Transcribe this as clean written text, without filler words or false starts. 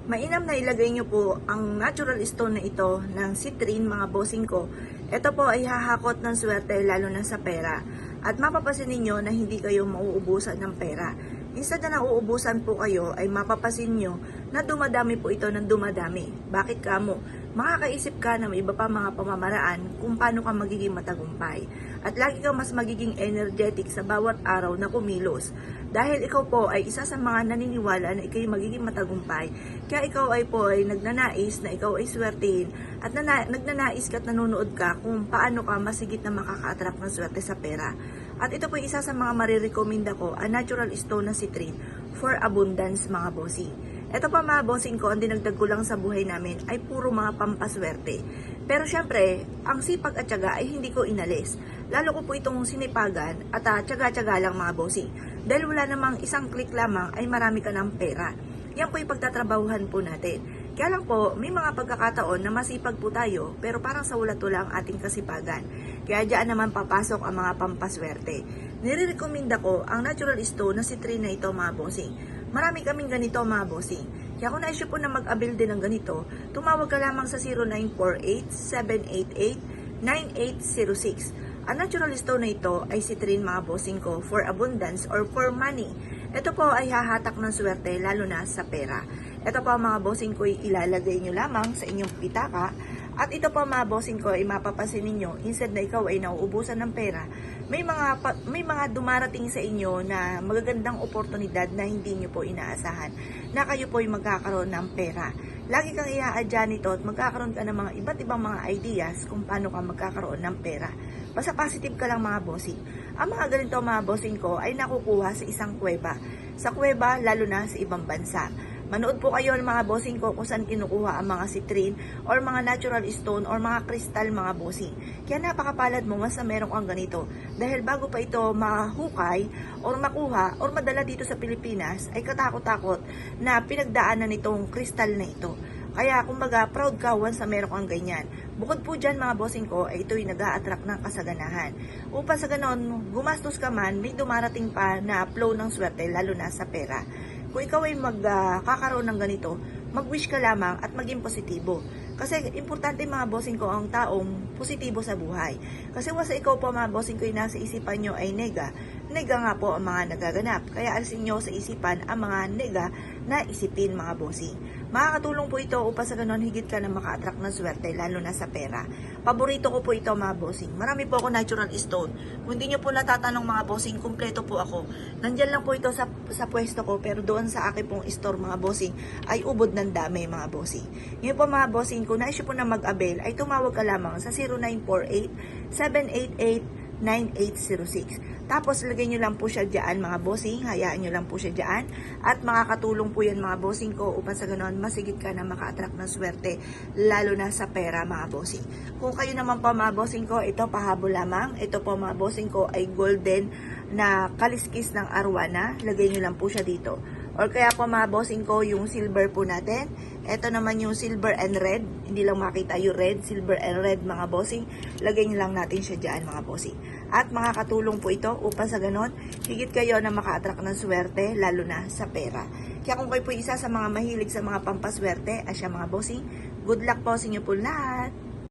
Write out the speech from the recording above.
Mainam na ilagay nyo po ang natural stone na ito ng citrine mga bossing ko. Ito po ay hahakot ng swerte lalo na sa pera. At mapapasin ninyo na hindi kayo mauubusan ng pera. Instead na nauubusan po kayo ay mapapasin nyo na dumadami po ito ng dumadami. Bakit kamo? Makakaisip ka ng iba pa mga pamamaraan kung paano ka magiging matagumpay. At lagi kang mas magiging energetic sa bawat araw na kumilos. Dahil ikaw po ay isa sa mga naniniwala na ikaw'y magiging matagumpay. Kaya ikaw ay po ay nagnanais na ikaw ay swertein. At nagnanais ka at nanonood ka kung paano ka masigit na makaka-attract ng swerte sa pera. At ito po isa sa mga marirekomenda ko, a natural stone na citrine for abundance mga bossing. Ito pa mga bossing ko, ang dinagdag ko lang sa buhay namin ay puro mga pampaswerte. Pero syempre, ang sipag at tiyaga ay hindi ko inalis. Lalo ko po itong sinipagan at tiyaga-tiyaga lang mga bossing. Dahil wala namang isang click lamang ay marami ka ng pera. Yan po yung pagtatrabahuhan po natin. Kaya lang po, may mga pagkakataon na masipag po tayo pero parang sa ulat-ula ang ating kasipagan. Kaya diyan naman papasok ang mga pampaswerte. Nire-recommenda ko ang natural stone na citrine na ito mga bossing. Marami kaming ganito mga bossing. Kaya kung na-issue po na mag-avail din ng ganito, tumawag ka lamang sa 0948-788-9806. Ang natural stone na ito ay citrine mga bossing ko for abundance or for money. Ito po ay hahatak ng swerte lalo na sa pera. Ito po mga bossing ko ay ilalagay nyo lamang sa inyong pitaka. At ito po mga bossing ko ay mapapasin ninyo, instead na ikaw ay nauubusan ng pera, may mga dumarating sa inyo na magagandang oportunidad na hindi nyo po inaasahan na kayo po ay magkakaroon ng pera. Lagi kang i-a-adjust nito at magkakaroon ka ng mga iba't ibang mga ideas kung paano ka magkakaroon ng pera. Basta positive ka lang mga bossing. Ang mga ganito mga bossing ko ay nakukuha sa isang kuweba. Sa kuweba, lalo na sa ibang bansa. Manood po kayo ng mga bossing ko kung saan kinukuha ang mga citrine or mga natural stone or mga kristal mga bossing. Kaya napakapalad mo mas na meron kang ganito. Dahil bago pa ito mahukay or makuha or madala dito sa Pilipinas ay katakot-takot na pinagdaanan nitong kristal na ito. Kaya kumbaga proud ka once na meron kang ganyan. Bukod po dyan mga bossing ko ay ito'y nag-a-attract ng kasaganahan. Upang sa ganon, gumastos ka man, may dumarating pa na flow ng swerte lalo na sa pera. Kung ikaw ay magkakaroon ng ganito, mag-wish ka lamang at maging positibo. Kasi importante mga bossing ko ang taong positibo sa buhay. Kasi wasa ikaw po mga bossing ko yung nasa isipan nyo ay nega. Nega nga po ang mga nagaganap. Kaya alisin nyo sa isipan ang mga nega na isipin mga bossing. Makakatulong po ito upang sa ganon higit ka na maka-attract ng swerte lalo na sa pera. Paborito ko po ito mga bossing. Marami po ako natural stone. Kung hindi nyo po natatanong mga bossing, kumpleto po ako. Nandyan lang po ito sa pwesto ko pero doon sa akin pong store mga bossing ay ubod ng dami mga bossing. Ngayon po mga bossing, kung na-issue po na mag-avail ay tumawag ka lamang sa 0948-788-9806. Tapos lagay nyo lang po siya dyan mga bossing, hayaan nyo lang po siya dyan at makakatulong po yan mga bossing ko upang sa ganon masigit ka na maka-attract ng swerte lalo na sa pera mga bossing. Kung kayo naman po mga bossing ko, ito pahabol lamang, ito po mga bossing ko ay golden na kaliskis ng arwana, lagay nyo lang po siya dito. Or kaya po mga bossing ko yung silver po natin, ito naman yung silver and red, hindi lang makita yung red, silver and red mga bossing, lagay nyo lang natin siya dyan mga bossing. At makakatulong po ito upang sa ganon, higit kayo na maka-attract ng swerte lalo na sa pera. Kaya kung kayo po isa sa mga mahilig sa mga pampaswerte, asya mga bossing, good luck po sa inyo po lahat!